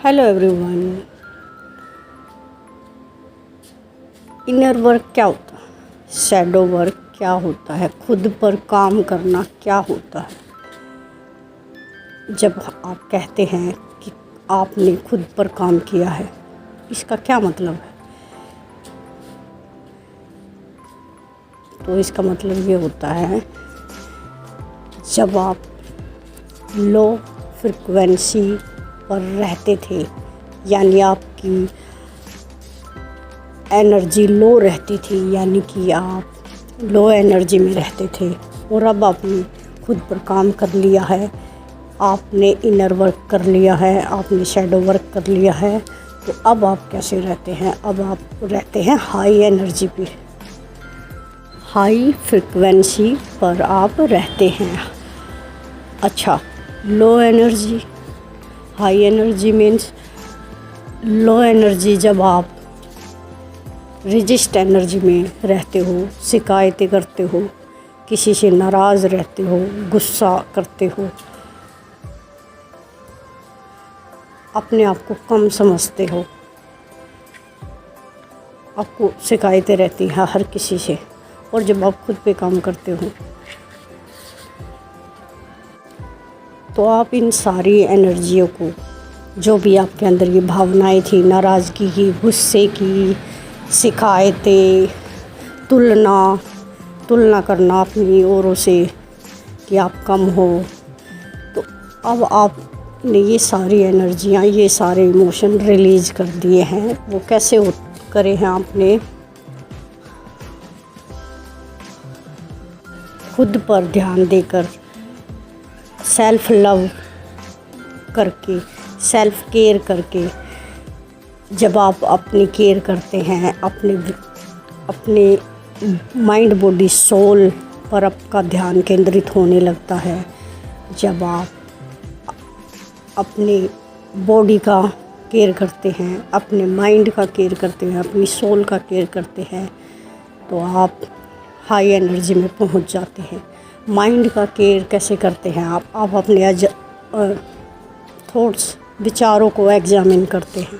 Hello everyone. Inner work क्या होता है, शैडो वर्क क्या होता है, खुद पर काम करना क्या होता है। जब आप कहते हैं कि आपने खुद पर काम किया है, इसका क्या मतलब है? तो इसका मतलब ये होता है, जब आप लो फ्रिक्वेंसी पर रहते थे, यानी आपकी एनर्जी लो रहती थी, यानी कि आप लो एनर्जी में रहते थे, और अब आपने खुद पर काम कर लिया है, आपने इनर वर्क कर लिया है, आपने शैडो वर्क कर लिया है, तो अब आप कैसे रहते हैं? अब आप रहते हैं हाई एनर्जी पे, हाई फ्रिक्वेंसी पर आप रहते हैं। अच्छा, low energy, high energy means low energy. जब आप रजिस्ट एनर्जी में रहते हो, शिकायतें करते हो, किसी से नाराज़ रहते हो, गुस्सा करते हो, अपने आप को कम समझते हो, आपको शिकायतें रहती हैं हर किसी से, और जब आप खुद पे काम करते हो तो आप इन सारी एनर्जियों को, जो भी आपके अंदर ये भावनाएं थी, नाराज़गी की, गुस्से की, शिकायतें, तुलना करना अपनी औरों से कि आप कम हो, तो अब आपने ये सारी एनर्जियाँ, ये सारे इमोशन रिलीज़ कर दिए हैं। वो कैसे करे हैं आपने? खुद पर ध्यान देकर, सेल्फ लव करके, सेल्फ केयर करके। जब आप अपनी केयर करते हैं, अपने माइंड बॉडी सोल पर आपका ध्यान केंद्रित होने लगता है, जब आप अपने बॉडी का केयर करते हैं, अपने माइंड का केयर करते हैं, अपनी सोल का केयर करते हैं, तो आप हाई एनर्जी में पहुंच जाते हैं। माइंड का केयर कैसे करते हैं आप? अपने थॉट्स, विचारों को एग्जामिन करते हैं,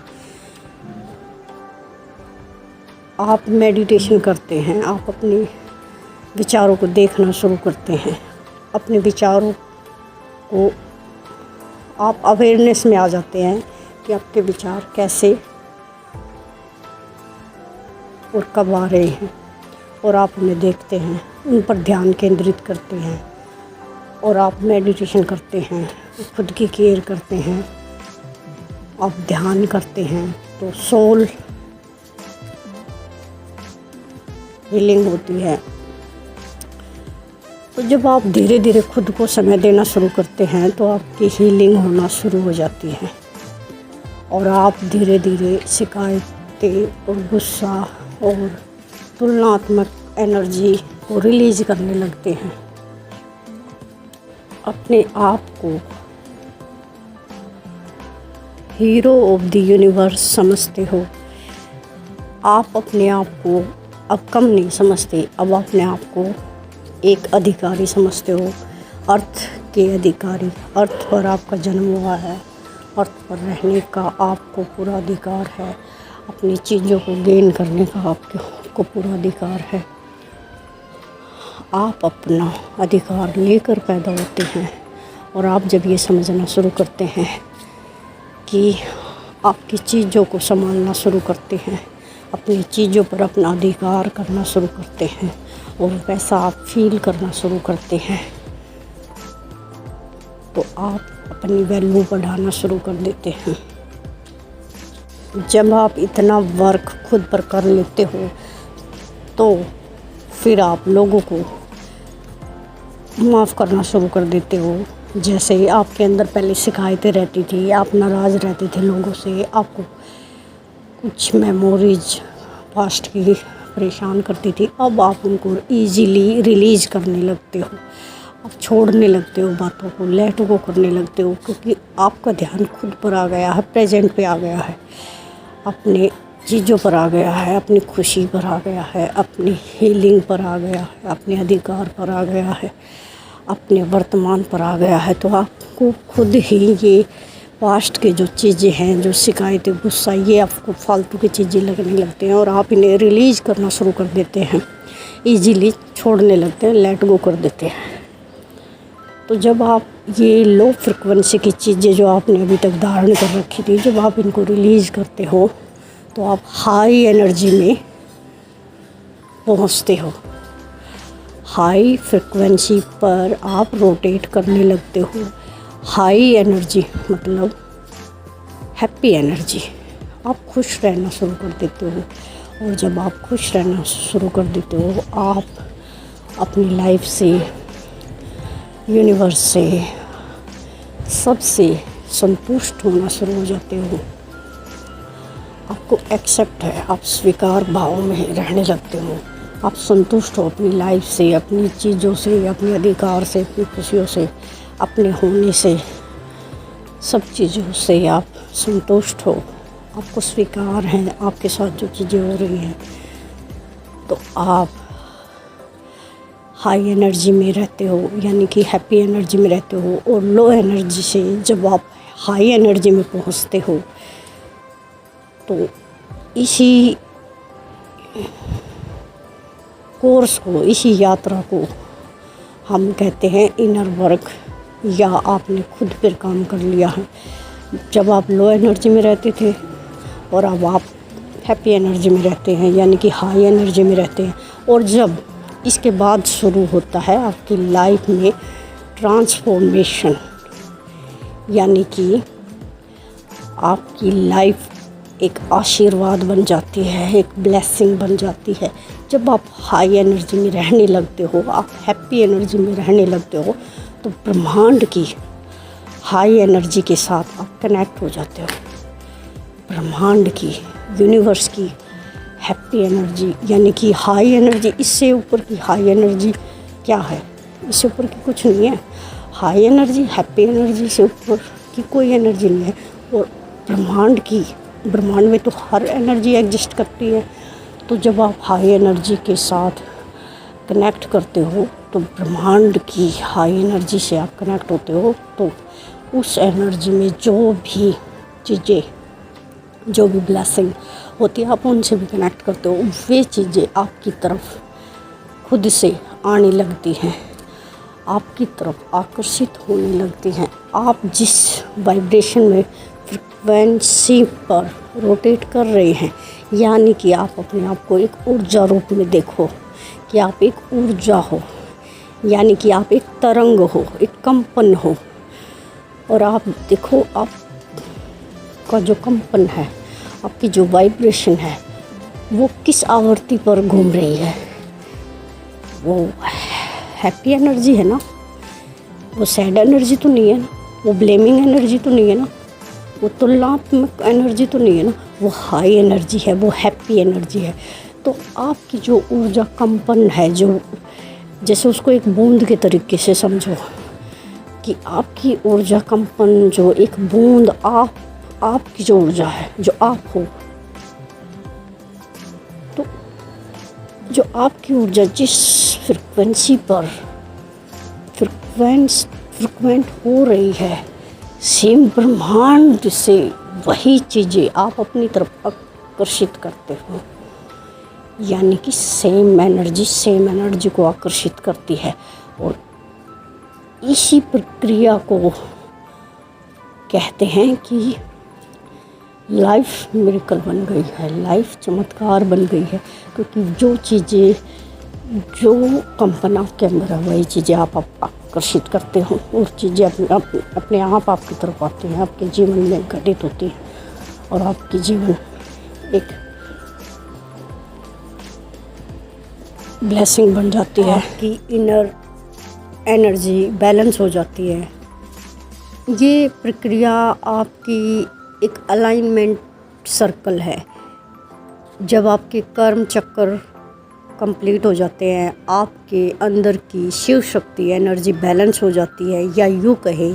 आप मेडिटेशन करते हैं, आप अपने विचारों को देखना शुरू करते हैं, अपने विचारों को आप अवेयरनेस में आ जाते हैं कि आपके विचार कैसे और कब आ रहे हैं, और आप उन्हें देखते हैं, उन पर ध्यान केंद्रित करते हैं, और आप मेडिटेशन करते हैं, खुद की केयर करते हैं, आप ध्यान करते हैं, तो सोल हीलिंग होती है। तो जब आप धीरे धीरे खुद को समय देना शुरू करते हैं, तो आपकी हीलिंग होना शुरू हो जाती है, और आप धीरे धीरे शिकायतें और गुस्सा और तुलनात्मक एनर्जी को रिलीज करने लगते हैं। अपने आप को हीरो ऑफ द यूनिवर्स समझते हो। आप अपने आप को अब कम नहीं समझते, अब अपने आप को एक अधिकारी समझते हो, अर्थ के अधिकारी। अर्थ पर आपका जन्म हुआ है, अर्थ पर रहने का आपको पूरा अधिकार है, अपनी चीज़ों को गेन करने का आपको पूरा अधिकार है। आप अपना अधिकार लेकर पैदा होते हैं, और आप जब ये समझना शुरू करते हैं कि आपकी चीज़ों को संभालना शुरू करते हैं, अपनी चीज़ों पर अपना अधिकार करना शुरू करते हैं, और वैसा आप फील करना शुरू करते हैं, तो आप अपनी वैल्यू बढ़ाना शुरू कर देते हैं। जब आप इतना वर्क खुद पर कर लेते हो, तो फिर आप लोगों को माफ़ करना शुरू कर देते हो। जैसे आपके अंदर पहले शिकायतें रहती थी, आप नाराज़ रहते थे लोगों से, आपको कुछ मेमोरीज पास्ट की परेशान करती थी, अब आप उनको इजीली रिलीज़ करने लगते हो, आप छोड़ने लगते हो बातों को, लेट गो करने लगते हो, क्योंकि आपका ध्यान खुद पर आ गया है, प्रेजेंट पे आ गया है, अपने चीज़ों पर आ गया है, अपनी खुशी पर आ गया है, अपनी हीलिंग पर आ गया है, अपने अधिकार पर आ गया है, अपने वर्तमान पर आ गया है। तो आपको खुद ही ये पास्ट के जो चीज़ें हैं, जो शिकायतें, गुस्सा, ये आपको फालतू की चीज़ें लगने लगते हैं और आप इन्हें रिलीज़ करना शुरू कर देते हैं, इजीली छोड़ने लगते हैं, लेट गो कर देते हैं। तो जब आप ये लो फ्रिक्वेंसी की चीज़ें जो आपने अभी तक धारण कर रखी थी, जब आप इनको रिलीज़ करते हो तो आप हाई एनर्जी में पहुंचते हो। हाई फ्रिक्वेंसी पर आप रोटेट करने लगते हो। हाई एनर्जी मतलब हैप्पी एनर्जी, आप खुश रहना शुरू कर देते हो। और जब आप खुश रहना शुरू कर देते हो, आप अपनी लाइफ से, यूनिवर्स से, सबसे संतुष्ट होना शुरू हो जाते हो। आपको एक्सेप्ट है, आप स्वीकार भाव में रहने लगते हो। आप संतुष्ट हो अपनी लाइफ से, अपनी चीज़ों से, अपने अधिकार से, अपनी खुशियों से, अपने होने से, सब चीज़ों से आप संतुष्ट हो। आपको स्वीकार है आपके साथ जो चीज़ें हो रही हैं। तो आप हाई एनर्जी में रहते हो, यानी कि हैप्पी एनर्जी में रहते हो। और लो एनर्जी से जब आप हाई एनर्जी में पहुंचते हो तो इसी कोर्स को, इसी यात्रा को हम कहते हैं इनर वर्क, या आपने खुद पर काम कर लिया है। जब आप लो एनर्जी में रहते थे और अब आप हैप्पी एनर्जी में रहते हैं, यानी कि हाई एनर्जी में रहते हैं। और जब इसके बाद शुरू होता है आपकी लाइफ में ट्रांसफॉर्मेशन, यानी कि आपकी लाइफ एक आशीर्वाद बन जाती है, एक ब्लेसिंग बन जाती है। जब आप हाई एनर्जी में रहने लगते हो, आप हैप्पी एनर्जी में रहने लगते हो, तो ब्रह्मांड की हाई एनर्जी के साथ आप कनेक्ट हो जाते हो। ब्रह्मांड की, यूनिवर्स की हैप्पी एनर्जी, यानी कि हाई एनर्जी। इससे ऊपर की हाई एनर्जी क्या है? इससे ऊपर की कुछ नहीं है। हाई एनर्जी, हैप्पी एनर्जी से ऊपर की कोई एनर्जी नहीं है। और ब्रह्मांड में तो हर एनर्जी एग्जिस्ट करती है। तो जब आप हाई एनर्जी के साथ कनेक्ट करते हो, तो ब्रह्मांड की हाई एनर्जी से आप कनेक्ट होते हो, तो उस एनर्जी में जो भी चीज़ें, जो भी ब्लेसिंग होती है, आप उनसे भी कनेक्ट करते हो। वे चीज़ें आपकी तरफ खुद से आने लगती हैं, आपकी तरफ आकर्षित होने लगती हैं। आप जिस वाइब्रेशन में, फ्रिक्वेंसी पर रोटेट कर रहे हैं, यानी कि आप अपने आप को एक ऊर्जा रूप में देखो कि आप एक ऊर्जा हो, यानी कि आप एक तरंग हो, एक कंपन हो। और आप देखो, आपका जो कंपन है, आपकी जो वाइब्रेशन है, वो किस आवृत्ति पर घूम रही है। वो हैप्पी एनर्जी है ना, वो सैड एनर्जी तो नहीं है ना, वो ब्लेमिंग एनर्जी तो नहीं है ना, वो तुलनात्मक एनर्जी तो नहीं है ना, वो हाई एनर्जी है, वो हैप्पी एनर्जी है। तो आपकी जो ऊर्जा कंपन है, जो जैसे उसको एक बूंद के तरीके से समझो कि आपकी ऊर्जा कंपन, जो एक बूंद, आपकी जो ऊर्जा है, जो आप हो, तो जो आपकी ऊर्जा जिस फ्रिक्वेंसी पर फ्रिक्वेंट हो रही है, सेम ब्रह्मांड से वही चीज़ें आप अपनी तरफ आकर्षित करते हो, यानी कि सेम एनर्जी को आकर्षित करती है। और इसी प्रक्रिया को कहते हैं कि लाइफ मिरेकल बन गई है, लाइफ चमत्कार बन गई है। क्योंकि जो चीज़ें, जो कंपन आपके अंदर है, वही चीज़ें आप आकर्षित करते हो, और चीज़ें अपने आप आपकी तरफ आती हैं, आपके जीवन में घटित होती हैं, और आपकी जीवन एक ब्लेसिंग बन जाती है। आपकी इनर एनर्जी बैलेंस हो जाती है। ये प्रक्रिया आपकी एक अलाइनमेंट सर्कल है। जब आपके कर्म चक्र कंप्लीट हो जाते हैं, आपके अंदर की शिव शक्ति एनर्जी बैलेंस हो जाती है, या यूँ कहे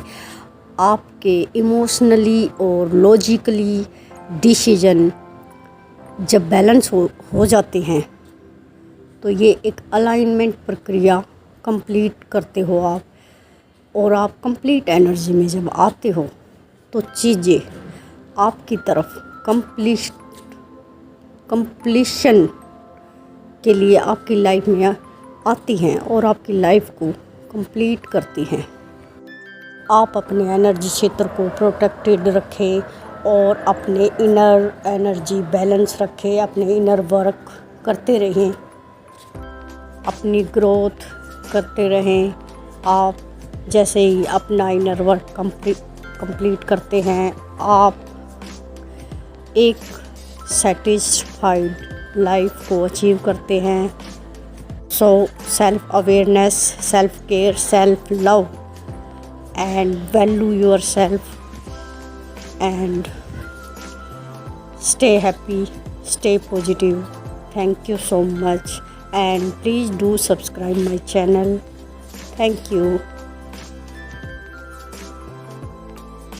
आपके इमोशनली और लॉजिकली डिसीजन जब बैलेंस हो जाते हैं, तो ये एक अलाइनमेंट प्रक्रिया कंप्लीट करते हो आप। और आप कंप्लीट एनर्जी में जब आते हो, तो चीज़ें आपकी तरफ कंप्लीशन के लिए आपकी लाइफ में आती हैं और आपकी लाइफ को कंप्लीट करती हैं। आप अपने एनर्जी क्षेत्र को प्रोटेक्टेड रखें और अपने इनर एनर्जी बैलेंस रखें, अपने इनर वर्क करते रहें, अपनी ग्रोथ करते रहें। आप जैसे ही अपना इनर वर्क कंप्लीट करते हैं, आप एक सेटिस्फाइड लाइफ को अचीव करते हैं। So self awareness, self care, self love and value yourself and stay happy, stay positive. Thank you so much and please do subscribe my channel. Thank you.